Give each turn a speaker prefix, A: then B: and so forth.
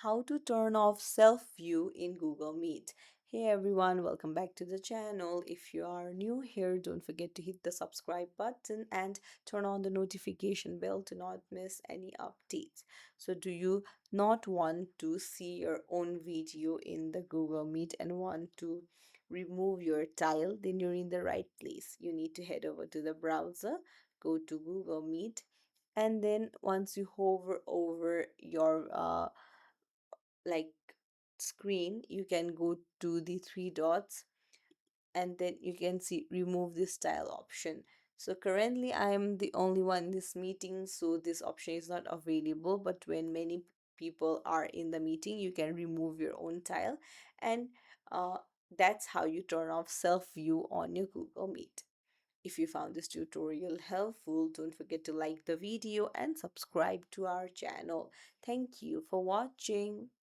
A: how to turn off self view in Google Meet. Hey everyone, welcome back to the channel. If you are new here, don't forget to hit the subscribe button and turn on the notification bell to not miss any updates. So, do you not want to see your own video in the Google Meet and want to remove your tile? Then you're in the right place. You need to head over to the browser, go to Google Meet, and then once you hover over your like screen, you can go to the three dots, and then you can see remove this style option. So currently I am the only one in this meeting, so this option is not available, but when many people are in the meeting, you can remove your own tile. And uh, that's how you turn off self view on your Google Meet. If you found this tutorial helpful, don't forget to like the video and subscribe to our channel. Thank you for watching.